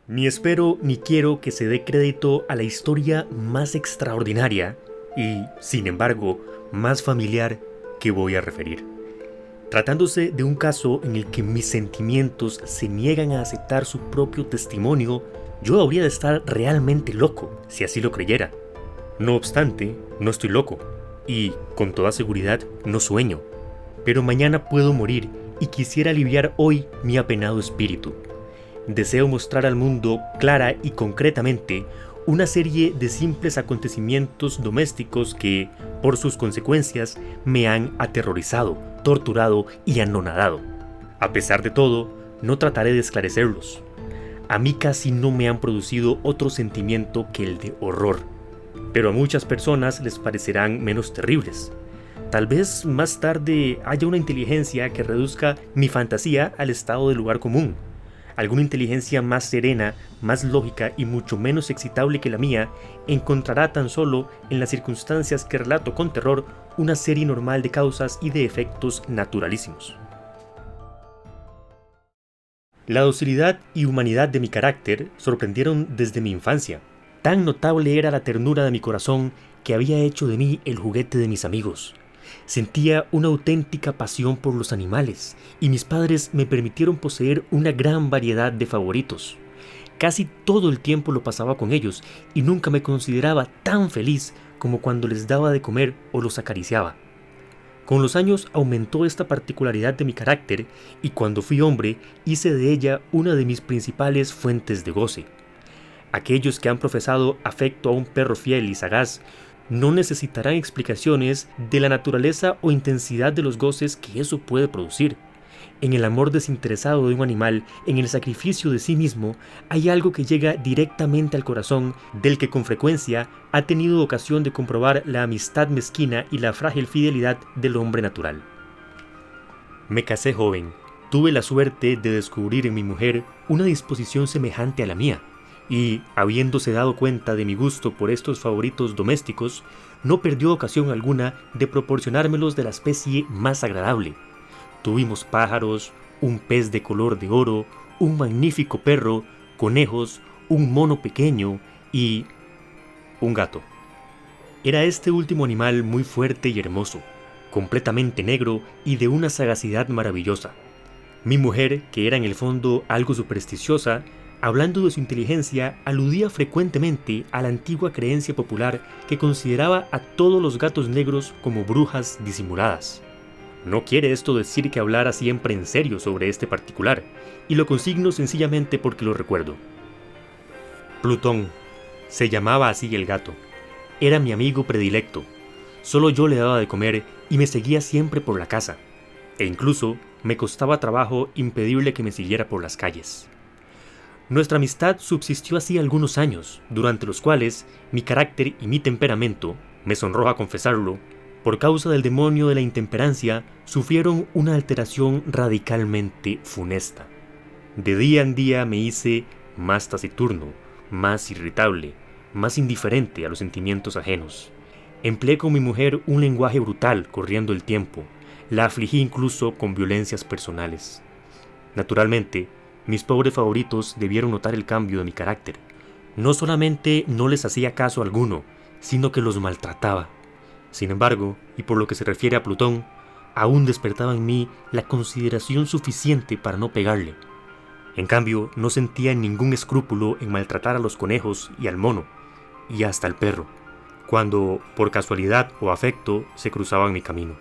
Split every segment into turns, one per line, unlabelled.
Ni espero ni quiero que se dé crédito a la historia más extraordinaria y, sin embargo, más familiar que voy a referir. Tratándose de un caso en el que mis sentimientos se niegan a aceptar su propio testimonio, yo habría de estar realmente loco si así lo creyera. No obstante, no estoy loco y, con toda seguridad, no sueño. Pero mañana puedo morir y quisiera aliviar hoy mi apenado espíritu. Deseo mostrar al mundo clara y concretamente una serie de simples acontecimientos domésticos que, por sus consecuencias, me han aterrorizado, torturado y anonadado. A pesar de todo, no trataré de esclarecerlos. A mí casi no me han producido otro sentimiento que el de horror, pero a muchas personas les parecerán menos terribles. Tal vez más tarde haya una inteligencia que reduzca mi fantasía al estado del lugar común. Alguna inteligencia más serena, más lógica y mucho menos excitable que la mía encontrará tan solo en las circunstancias que relato con terror una serie normal de causas y de efectos naturalísimos. La docilidad y humanidad de mi carácter sorprendieron desde mi infancia. Tan notable era la ternura de mi corazón que había hecho de mí el juguete de mis amigos. Sentía una auténtica pasión por los animales y mis padres me permitieron poseer una gran variedad de favoritos. Casi todo el tiempo lo pasaba con ellos y nunca me consideraba tan feliz como cuando les daba de comer o los acariciaba. Con los años aumentó esta particularidad de mi carácter y cuando fui hombre hice de ella una de mis principales fuentes de goce. Aquellos que han profesado afecto a un perro fiel y sagaz no necesitarán explicaciones de la naturaleza o intensidad de los goces que eso puede producir. En el amor desinteresado de un animal, en el sacrificio de sí mismo, hay algo que llega directamente al corazón, del que con frecuencia ha tenido ocasión de comprobar la amistad mezquina y la frágil fidelidad del hombre natural. Me casé joven. Tuve la suerte de descubrir en mi mujer una disposición semejante a la mía. Y, habiéndose dado cuenta de mi gusto por estos favoritos domésticos, no perdió ocasión alguna de proporcionármelos de la especie más agradable. Tuvimos pájaros, un pez de color de oro, un magnífico perro, conejos, un mono pequeño y un gato. Era este último animal muy fuerte y hermoso, completamente negro y de una sagacidad maravillosa. Mi mujer, que era en el fondo algo supersticiosa, hablando de su inteligencia, aludía frecuentemente a la antigua creencia popular que consideraba a todos los gatos negros como brujas disimuladas. No quiere esto decir que hablara siempre en serio sobre este particular, y lo consigno sencillamente porque lo recuerdo. Plutón, se llamaba así el gato, era mi amigo predilecto. Solo yo le daba de comer y me seguía siempre por la casa, e incluso me costaba trabajo impedirle que me siguiera por las calles. Nuestra amistad subsistió así algunos años, durante los cuales mi carácter y mi temperamento, me sonroja confesarlo, por causa del demonio de la intemperancia, sufrieron una alteración radicalmente funesta. De día en día me hice más taciturno, más irritable, más indiferente a los sentimientos ajenos. Empleé con mi mujer un lenguaje brutal corriendo el tiempo, la afligí incluso con violencias personales. Naturalmente, mis pobres favoritos debieron notar el cambio de mi carácter. No solamente no les hacía caso alguno, sino que los maltrataba. Sin embargo, y por lo que se refiere a Plutón, aún despertaba en mí la consideración suficiente para no pegarle. En cambio, no sentía ningún escrúpulo en maltratar a los conejos y al mono, y hasta al perro, cuando, por casualidad o afecto, se cruzaban mi camino.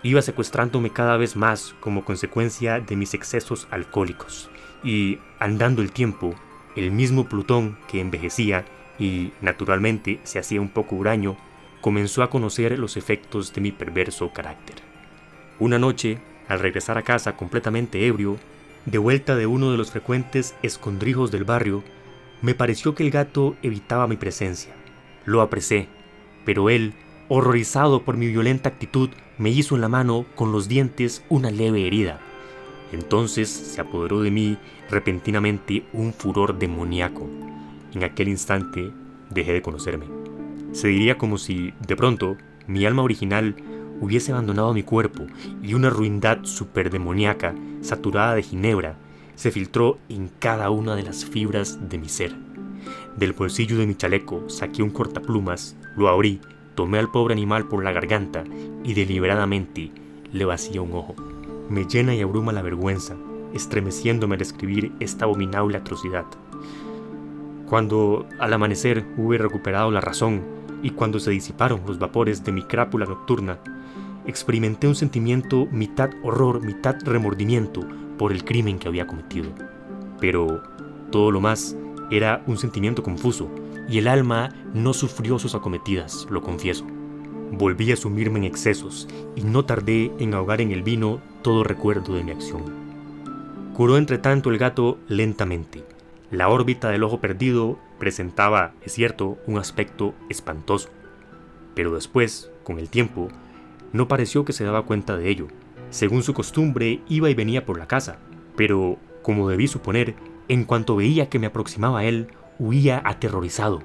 Iba secuestrándome cada vez más como consecuencia de mis excesos alcohólicos, y, andando el tiempo, el mismo Plutón que envejecía y, naturalmente, se hacía un poco huraño, comenzó a conocer los efectos de mi perverso carácter. Una noche, al regresar a casa completamente ebrio, de vuelta de uno de los frecuentes escondrijos del barrio, me pareció que el gato evitaba mi presencia. Lo apresé, pero él, horrorizado por mi violenta actitud, me hizo en la mano con los dientes una leve herida. Entonces se apoderó de mí repentinamente un furor demoníaco. En aquel instante dejé de conocerme. Se diría como si, de pronto, mi alma original hubiese abandonado mi cuerpo y una ruindad superdemoníaca, saturada de ginebra, se filtró en cada una de las fibras de mi ser. Del bolsillo de mi chaleco saqué un cortaplumas, lo abrí, tomé al pobre animal por la garganta y deliberadamente le vacié un ojo. Me llena y abruma la vergüenza, estremeciéndome al escribir esta abominable atrocidad. Cuando al amanecer hube recuperado la razón y cuando se disiparon los vapores de mi crápula nocturna, experimenté un sentimiento mitad horror, mitad remordimiento por el crimen que había cometido. Pero todo lo más era un sentimiento confuso y el alma no sufrió sus acometidas, lo confieso. Volví a sumirme en excesos y no tardé en ahogar en el vino todo recuerdo de mi acción. Curó entre tanto el gato lentamente. La órbita del ojo perdido presentaba, es cierto, un aspecto espantoso. Pero después, con el tiempo, no pareció que se daba cuenta de ello. Según su costumbre, iba y venía por la casa, pero, como debí suponer, en cuanto veía que me aproximaba a él, huía aterrorizado.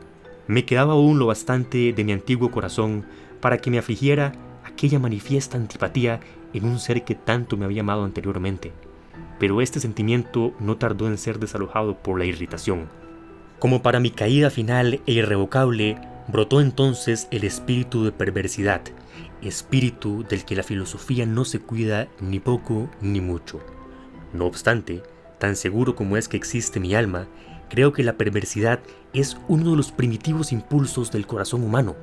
Me quedaba aún lo bastante de mi antiguo corazón para que me afligiera aquella manifiesta antipatía en un ser que tanto me había amado anteriormente. Pero este sentimiento no tardó en ser desalojado por la irritación. Como para mi caída final e irrevocable, brotó entonces el espíritu de perversidad, espíritu del que la filosofía no se cuida ni poco ni mucho. No obstante, tan seguro como es que existe mi alma, creo que la perversidad es uno de los primitivos impulsos del corazón humano,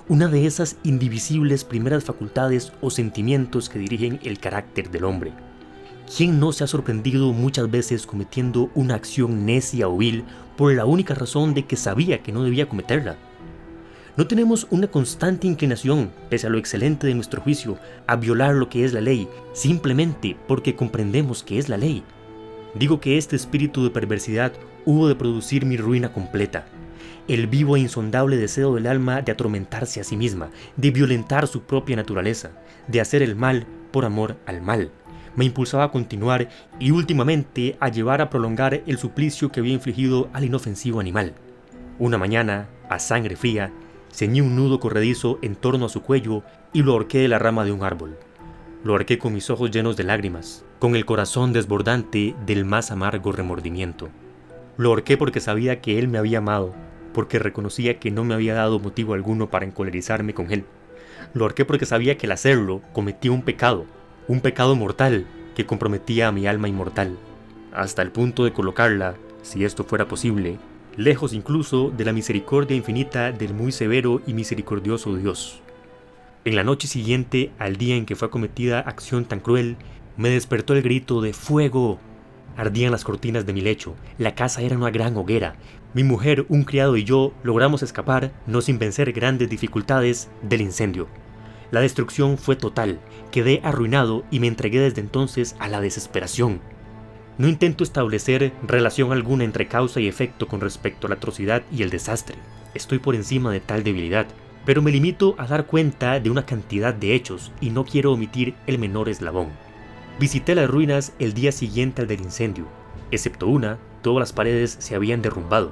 una de esas indivisibles primeras facultades o sentimientos que dirigen el carácter del hombre. ¿Quién no se ha sorprendido muchas veces cometiendo una acción necia o vil por la única razón de que sabía que no debía cometerla? ¿No tenemos una constante inclinación, pese a lo excelente de nuestro juicio, a violar lo que es la ley, simplemente porque comprendemos que es la ley? Digo que este espíritu de perversidad hubo de producir mi ruina completa. El vivo e insondable deseo del alma de atormentarse a sí misma, de violentar su propia naturaleza, de hacer el mal por amor al mal, me impulsaba a continuar y últimamente a llevar a prolongar el suplicio que había infligido al inofensivo animal. Una mañana, a sangre fría, ceñí un nudo corredizo en torno a su cuello y lo ahorqué de la rama de un árbol. Lo ahorqué con mis ojos llenos de lágrimas, con el corazón desbordante del más amargo remordimiento. Lo ahorqué porque sabía que él me había amado, porque reconocía que no me había dado motivo alguno para encolerizarme con él. Lo ahorqué porque sabía que al hacerlo cometía un pecado mortal que comprometía a mi alma inmortal, hasta el punto de colocarla, si esto fuera posible, lejos incluso de la misericordia infinita del muy severo y misericordioso Dios. En la noche siguiente al día en que fue cometida acción tan cruel, me despertó el grito de ¡fuego! Ardían las cortinas de mi lecho, la casa era una gran hoguera. Mi mujer, un criado y yo logramos escapar, no sin vencer grandes dificultades, del incendio. La destrucción fue total, quedé arruinado y me entregué desde entonces a la desesperación. No intento establecer relación alguna entre causa y efecto con respecto a la atrocidad y el desastre. Estoy por encima de tal debilidad, pero me limito a dar cuenta de una cantidad de hechos y no quiero omitir el menor eslabón. Visité las ruinas el día siguiente al del incendio. Excepto una, todas las paredes se habían derrumbado.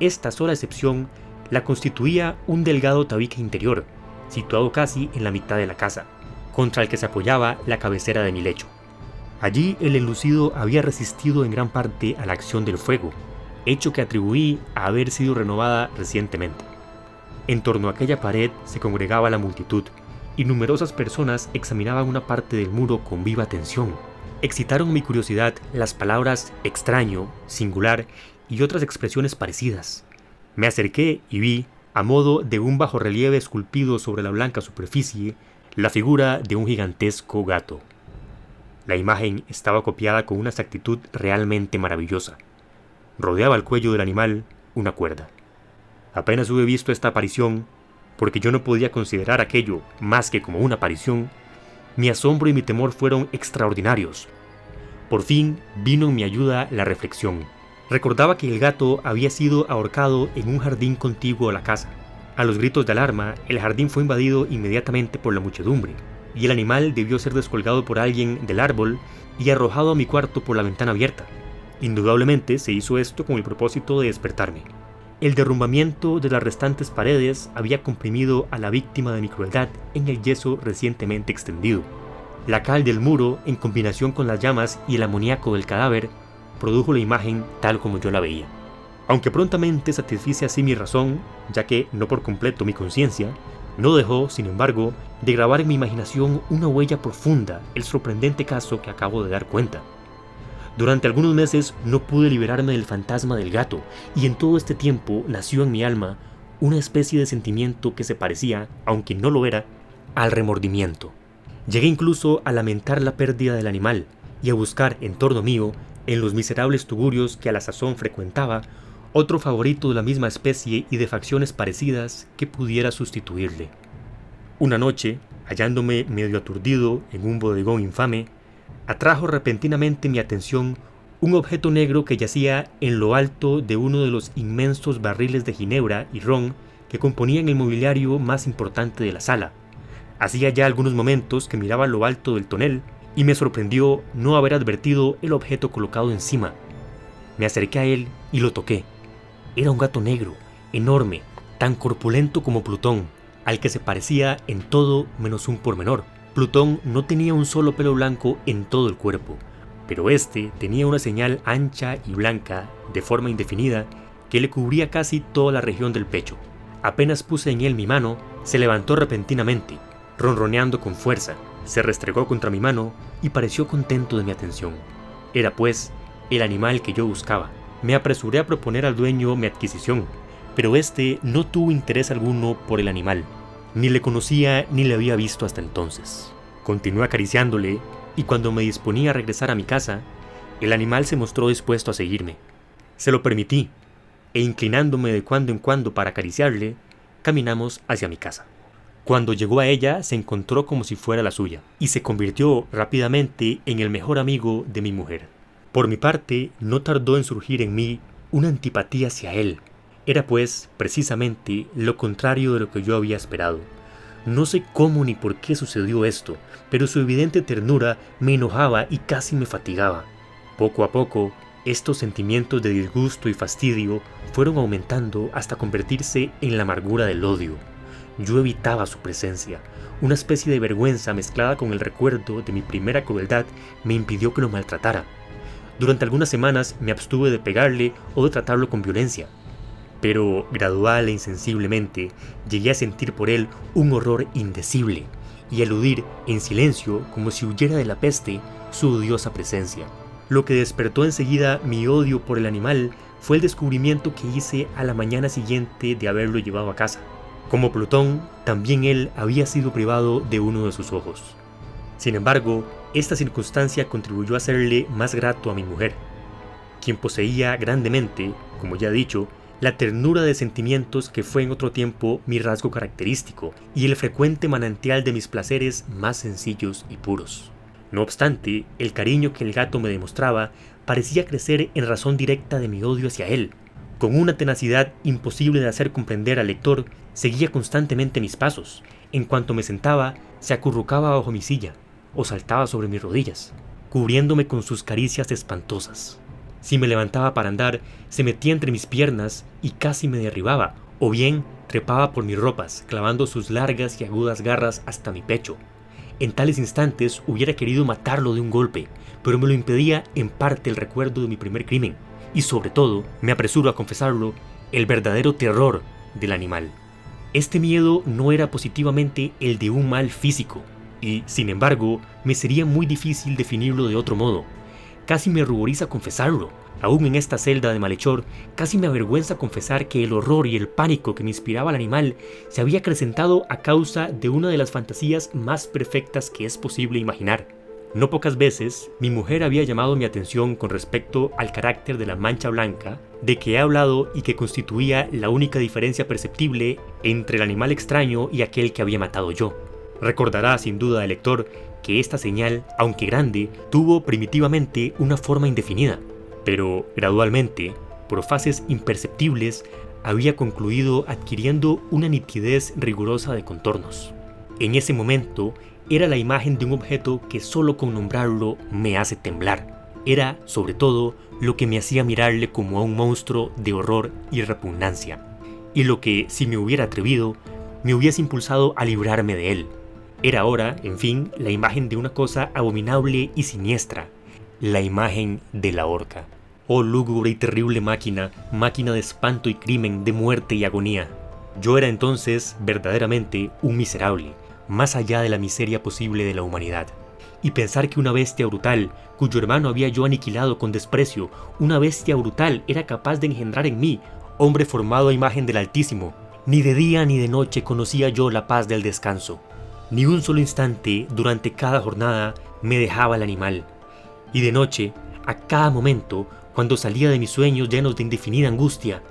Esta sola excepción la constituía un delgado tabique interior, situado casi en la mitad de la casa, contra el que se apoyaba la cabecera de mi lecho. Allí el enlucido había resistido en gran parte a la acción del fuego, hecho que atribuí a haber sido renovada recientemente. En torno a aquella pared se congregaba la multitud, y numerosas personas examinaban una parte del muro con viva atención. Excitaron mi curiosidad las palabras extraño, singular y otras expresiones parecidas. Me acerqué y vi, a modo de un bajorrelieve esculpido sobre la blanca superficie, la figura de un gigantesco gato. La imagen estaba copiada con una exactitud realmente maravillosa. Rodeaba el cuello del animal una cuerda. Apenas hube visto esta aparición, porque yo no podía considerar aquello más que como una aparición, mi asombro y mi temor fueron extraordinarios. Por fin vino en mi ayuda la reflexión. Recordaba que el gato había sido ahorcado en un jardín contiguo a la casa. A los gritos de alarma, el jardín fue invadido inmediatamente por la muchedumbre, y el animal debió ser descolgado por alguien del árbol y arrojado a mi cuarto por la ventana abierta. Indudablemente se hizo esto con el propósito de despertarme. El derrumbamiento de las restantes paredes había comprimido a la víctima de mi crueldad en el yeso recientemente extendido. La cal del muro, en combinación con las llamas y el amoníaco del cadáver, produjo la imagen tal como yo la veía. Aunque prontamente satisfice así mi razón, ya que no por completo mi conciencia, no dejó, sin embargo, de grabar en mi imaginación una huella profunda el sorprendente caso que acabo de dar cuenta. Durante algunos meses no pude liberarme del fantasma del gato, y en todo este tiempo nació en mi alma una especie de sentimiento que se parecía, aunque no lo era, al remordimiento. Llegué incluso a lamentar la pérdida del animal y a buscar en torno mío, en los miserables tugurios que a la sazón frecuentaba, otro favorito de la misma especie y de facciones parecidas que pudiera sustituirle. Una noche, hallándome medio aturdido en un bodegón infame, atrajo repentinamente mi atención un objeto negro que yacía en lo alto de uno de los inmensos barriles de ginebra y ron que componían el mobiliario más importante de la sala. Hacía ya algunos momentos que miraba lo alto del tonel y me sorprendió no haber advertido el objeto colocado encima. Me acerqué a él y lo toqué. Era un gato negro, enorme, tan corpulento como Plutón, al que se parecía en todo menos un pormenor. Plutón no tenía un solo pelo blanco en todo el cuerpo, pero este tenía una señal ancha y blanca, de forma indefinida, que le cubría casi toda la región del pecho. Apenas puse en él mi mano, se levantó repentinamente, ronroneando con fuerza, se restregó contra mi mano y pareció contento de mi atención. Era, pues, el animal que yo buscaba. Me apresuré a proponer al dueño mi adquisición, pero este no tuvo interés alguno por el animal. Ni le conocía ni le había visto hasta entonces. Continué acariciándole y cuando me disponía a regresar a mi casa, el animal se mostró dispuesto a seguirme. Se lo permití, e inclinándome de cuando en cuando para acariciarle, caminamos hacia mi casa. Cuando llegó a ella, se encontró como si fuera la suya, y se convirtió rápidamente en el mejor amigo de mi mujer. Por mi parte, no tardó en surgir en mí una antipatía hacia él. Era pues, precisamente, lo contrario de lo que yo había esperado. No sé cómo ni por qué sucedió esto, pero su evidente ternura me enojaba y casi me fatigaba. Poco a poco, estos sentimientos de disgusto y fastidio fueron aumentando hasta convertirse en la amargura del odio. Yo evitaba su presencia. Una especie de vergüenza mezclada con el recuerdo de mi primera crueldad me impidió que lo maltratara. Durante algunas semanas me abstuve de pegarle o de tratarlo con violencia. Pero, gradual e insensiblemente, llegué a sentir por él un horror indecible y a eludir en silencio, como si huyera de la peste, su odiosa presencia. Lo que despertó enseguida mi odio por el animal fue el descubrimiento que hice a la mañana siguiente de haberlo llevado a casa. Como Plutón, también él había sido privado de uno de sus ojos. Sin embargo, esta circunstancia contribuyó a hacerle más grato a mi mujer, quien poseía grandemente, como ya he dicho, la ternura de sentimientos que fue en otro tiempo mi rasgo característico y el frecuente manantial de mis placeres más sencillos y puros. No obstante, el cariño que el gato me demostraba parecía crecer en razón directa de mi odio hacia él. Con una tenacidad imposible de hacer comprender al lector, seguía constantemente mis pasos. En cuanto me sentaba, se acurrucaba bajo mi silla o saltaba sobre mis rodillas, cubriéndome con sus caricias espantosas. Si me levantaba para andar, se metía entre mis piernas y casi me derribaba, o bien trepaba por mis ropas, clavando sus largas y agudas garras hasta mi pecho. En tales instantes hubiera querido matarlo de un golpe, pero me lo impedía en parte el recuerdo de mi primer crimen, y sobre todo, me apresuro a confesarlo, el verdadero terror del animal. Este miedo no era positivamente el de un mal físico, y, sin embargo, me sería muy difícil definirlo de otro modo. Casi me ruboriza confesarlo. Aún en esta celda de malhechor, casi me avergüenza confesar que el horror y el pánico que me inspiraba el animal se había acrecentado a causa de una de las fantasías más perfectas que es posible imaginar. No pocas veces, mi mujer había llamado mi atención con respecto al carácter de la mancha blanca, de que he hablado y que constituía la única diferencia perceptible entre el animal extraño y aquel que había matado yo. Recordará sin duda el lector que esta señal, aunque grande, tuvo primitivamente una forma indefinida, pero gradualmente, por fases imperceptibles, había concluido adquiriendo una nitidez rigurosa de contornos. En ese momento, era la imagen de un objeto que solo con nombrarlo me hace temblar. Era, sobre todo, lo que me hacía mirarle como a un monstruo de horror y repugnancia, y lo que, si me hubiera atrevido, me hubiese impulsado a librarme de él. Era ahora, en fin, la imagen de una cosa abominable y siniestra, la imagen de la horca. Oh lúgubre y terrible máquina, máquina de espanto y crimen, de muerte y agonía. Yo era entonces verdaderamente un miserable, más allá de la miseria posible de la humanidad. Y pensar que una bestia brutal, cuyo hermano había yo aniquilado con desprecio, una bestia brutal era capaz de engendrar en mí, hombre formado a imagen del Altísimo. Ni de día ni de noche conocía yo la paz del descanso. Ni un solo instante durante cada jornada me dejaba el animal. Y de noche, a cada momento, cuando salía de mis sueños llenos de indefinida angustia,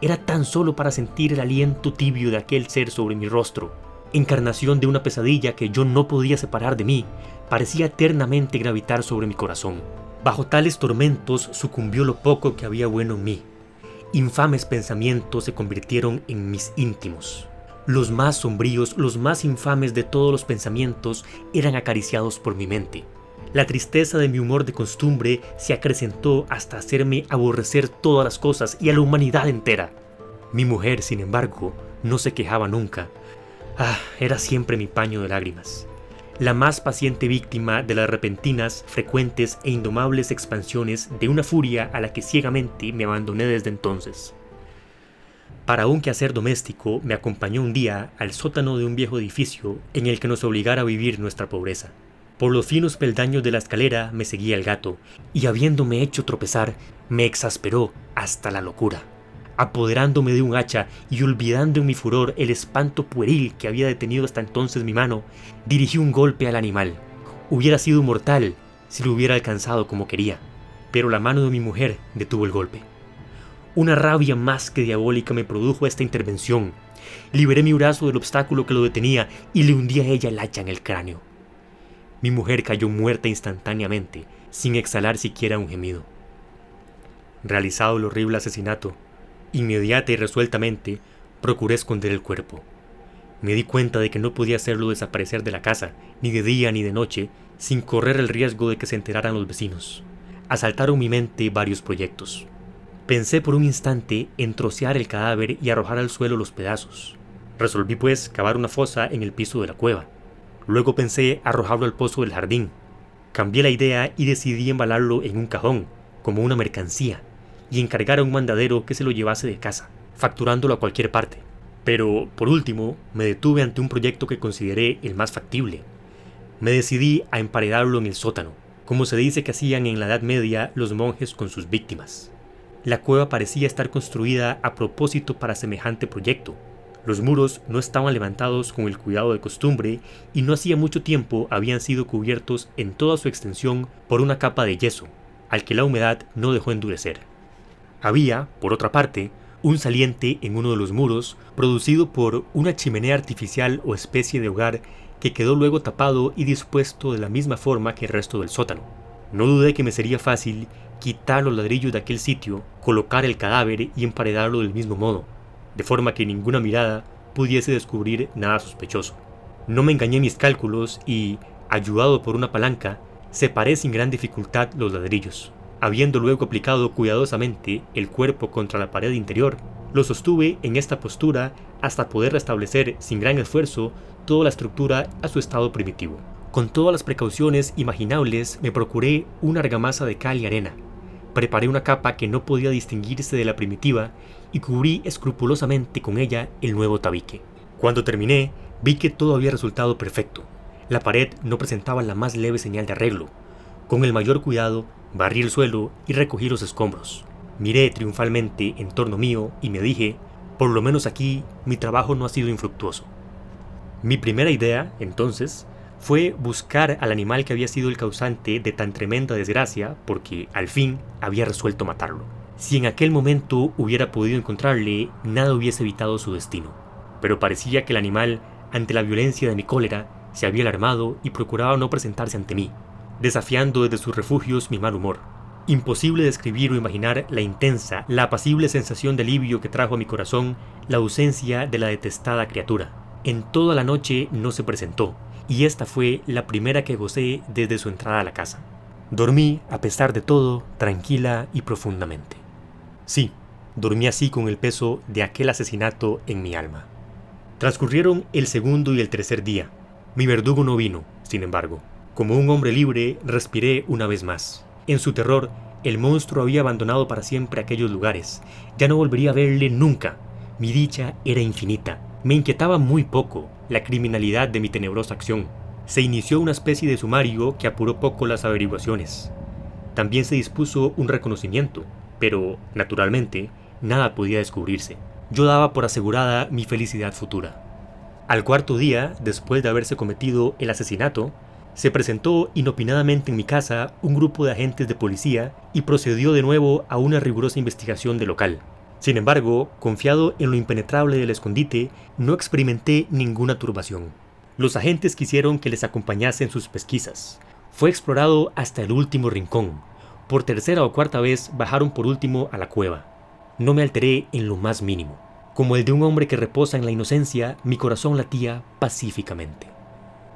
era tan solo para sentir el aliento tibio de aquel ser sobre mi rostro. Encarnación de una pesadilla que yo no podía separar de mí, parecía eternamente gravitar sobre mi corazón. Bajo tales tormentos sucumbió lo poco que había bueno en mí. Infames pensamientos se convirtieron en mis íntimos. Los más sombríos, los más infames de todos los pensamientos eran acariciados por mi mente. La tristeza de mi humor de costumbre se acrecentó hasta hacerme aborrecer todas las cosas y a la humanidad entera. Mi mujer, sin embargo, no se quejaba nunca. Era siempre mi paño de lágrimas. La más paciente víctima de las repentinas, frecuentes e indomables expansiones de una furia a la que ciegamente me abandoné desde entonces. Para un quehacer doméstico me acompañó un día al sótano de un viejo edificio en el que nos obligara a vivir nuestra pobreza. Por los finos peldaños de la escalera me seguía el gato, y habiéndome hecho tropezar, me exasperó hasta la locura. Apoderándome de un hacha y olvidando en mi furor el espanto pueril que había detenido hasta entonces mi mano, dirigí un golpe al animal. Hubiera sido mortal si lo hubiera alcanzado como quería, pero la mano de mi mujer detuvo el golpe. Una rabia más que diabólica me produjo esta intervención. Liberé mi brazo del obstáculo que lo detenía y le hundí a ella el hacha en el cráneo. Mi mujer cayó muerta instantáneamente, sin exhalar siquiera un gemido. Realizado el horrible asesinato, inmediata y resueltamente, procuré esconder el cuerpo. Me di cuenta de que no podía hacerlo desaparecer de la casa, ni de día ni de noche, sin correr el riesgo de que se enteraran los vecinos. Asaltaron mi mente varios proyectos. Pensé por un instante en trocear el cadáver y arrojar al suelo los pedazos. Resolví pues cavar una fosa en el piso de la cueva. Luego pensé arrojarlo al pozo del jardín. Cambié la idea y decidí embalarlo en un cajón, como una mercancía, y encargar a un mandadero que se lo llevase de casa, facturándolo a cualquier parte. Pero, por último, me detuve ante un proyecto que consideré el más factible. Me decidí a emparedarlo en el sótano, como se dice que hacían en la Edad Media los monjes con sus víctimas. La cueva parecía estar construida a propósito para semejante proyecto. Los muros no estaban levantados con el cuidado de costumbre y no hacía mucho tiempo habían sido cubiertos en toda su extensión por una capa de yeso, al que la humedad no dejó endurecer. Había, por otra parte, un saliente en uno de los muros, producido por una chimenea artificial o especie de hogar que quedó luego tapado y dispuesto de la misma forma que el resto del sótano. No dudé que me sería fácil quitar los ladrillos de aquel sitio, colocar el cadáver y emparedarlo del mismo modo, de forma que ninguna mirada pudiese descubrir nada sospechoso. No me engañé en mis cálculos y, ayudado por una palanca, separé sin gran dificultad los ladrillos. Habiendo luego aplicado cuidadosamente el cuerpo contra la pared interior, lo sostuve en esta postura hasta poder restablecer sin gran esfuerzo toda la estructura a su estado primitivo. Con todas las precauciones imaginables me procuré una argamasa de cal y arena. Preparé una capa que no podía distinguirse de la primitiva y cubrí escrupulosamente con ella el nuevo tabique. Cuando terminé, vi que todo había resultado perfecto. La pared no presentaba la más leve señal de arreglo. Con el mayor cuidado, barrí el suelo y recogí los escombros. Miré triunfalmente en torno mío y me dije, por lo menos aquí mi trabajo no ha sido infructuoso. Mi primera idea, entonces, fue buscar al animal que había sido el causante de tan tremenda desgracia, porque al fin había resuelto matarlo. Si en aquel momento hubiera podido encontrarle, nada hubiese evitado su destino. Pero parecía que el animal, ante la violencia de mi cólera, se había alarmado y procuraba no presentarse ante mí, desafiando desde sus refugios mi mal humor. Imposible describir o imaginar la intensa, la apacible sensación de alivio que trajo a mi corazón la ausencia de la detestada criatura. En toda la noche no se presentó, y esta fue la primera que gocé desde su entrada a la casa. Dormí, a pesar de todo, tranquila y profundamente. Sí, dormí así con el peso de aquel asesinato en mi alma. Transcurrieron el segundo y el tercer día. Mi verdugo no vino, sin embargo. Como un hombre libre, respiré una vez más. En su terror, el monstruo había abandonado para siempre aquellos lugares. Ya no volvería a verle nunca. Mi dicha era infinita. Me inquietaba muy poco la criminalidad de mi tenebrosa acción. Se inició una especie de sumario que apuró poco las averiguaciones. También se dispuso un reconocimiento, pero, naturalmente, nada podía descubrirse. Yo daba por asegurada mi felicidad futura. Al cuarto día, después de haberse cometido el asesinato, se presentó inopinadamente en mi casa un grupo de agentes de policía y procedió de nuevo a una rigurosa investigación del local. Sin embargo, confiado en lo impenetrable del escondite, no experimenté ninguna turbación. Los agentes quisieron que les acompañase en sus pesquisas. Fue explorado hasta el último rincón. Por tercera o cuarta vez bajaron por último a la cueva. No me alteré en lo más mínimo. Como el de un hombre que reposa en la inocencia, mi corazón latía pacíficamente.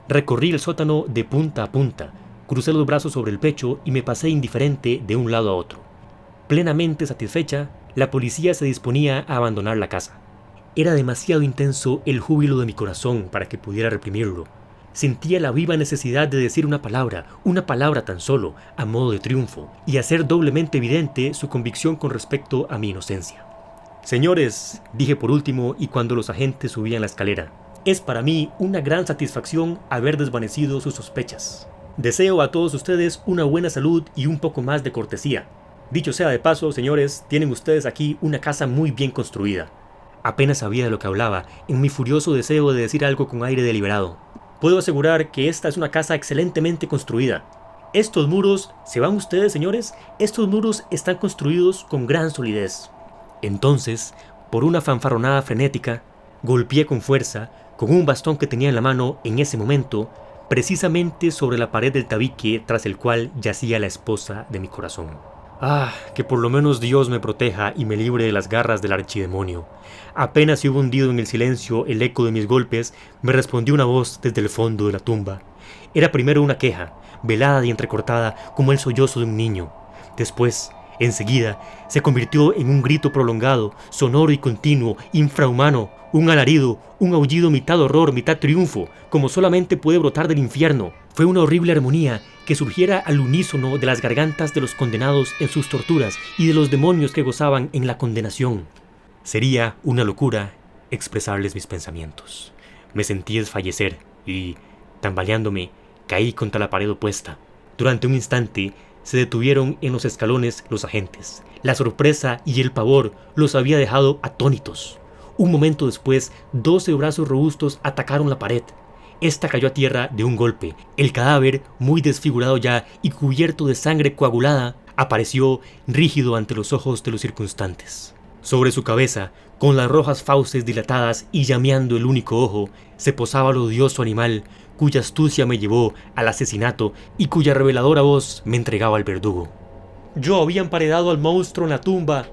Recorrí el sótano de punta a punta, crucé los brazos sobre el pecho y me pasé indiferente de un lado a otro. Plenamente satisfecha, la policía se disponía a abandonar la casa. Era demasiado intenso el júbilo de mi corazón para que pudiera reprimirlo. Sentía la viva necesidad de decir una palabra tan solo, a modo de triunfo, y hacer doblemente evidente su convicción con respecto a mi inocencia. Señores, dije por último y cuando los agentes subían la escalera, es para mí una gran satisfacción haber desvanecido sus sospechas. Deseo a todos ustedes una buena salud y un poco más de cortesía. Dicho sea de paso, señores, tienen ustedes aquí una casa muy bien construida. Apenas sabía de lo que hablaba, en mi furioso deseo de decir algo con aire deliberado. Puedo asegurar que esta es una casa excelentemente construida. Estos muros, ¿se van ustedes, señores? Estos muros están construidos con gran solidez. Entonces, por una fanfarronada frenética, golpeé con fuerza, con un bastón que tenía en la mano en ese momento, precisamente sobre la pared del tabique tras el cual yacía la esposa de mi corazón. Ah, que por lo menos Dios me proteja y me libre de las garras del archidemonio. Apenas se hubo hundido en el silencio el eco de mis golpes, me respondió una voz desde el fondo de la tumba. Era primero una queja, velada y entrecortada como el sollozo de un niño. Después, enseguida, se convirtió en un grito prolongado, sonoro y continuo, infrahumano, un alarido, un aullido mitad horror, mitad triunfo, como solamente puede brotar del infierno. Fue una horrible armonía que surgiera al unísono de las gargantas de los condenados en sus torturas y de los demonios que gozaban en la condenación. Sería una locura expresarles mis pensamientos. Me sentí desfallecer y, tambaleándome, caí contra la pared opuesta. Durante un instante se detuvieron en los escalones los agentes. La sorpresa y el pavor los había dejado atónitos. Un momento después, 12 brazos robustos atacaron la pared. Esta cayó a tierra de un golpe. El cadáver, muy desfigurado ya y cubierto de sangre coagulada, apareció rígido ante los ojos de los circunstantes. Sobre su cabeza, con las rojas fauces dilatadas y llameando el único ojo, se posaba el odioso animal cuya astucia me llevó al asesinato y cuya reveladora voz me entregaba al verdugo. Yo había emparedado al monstruo en la tumba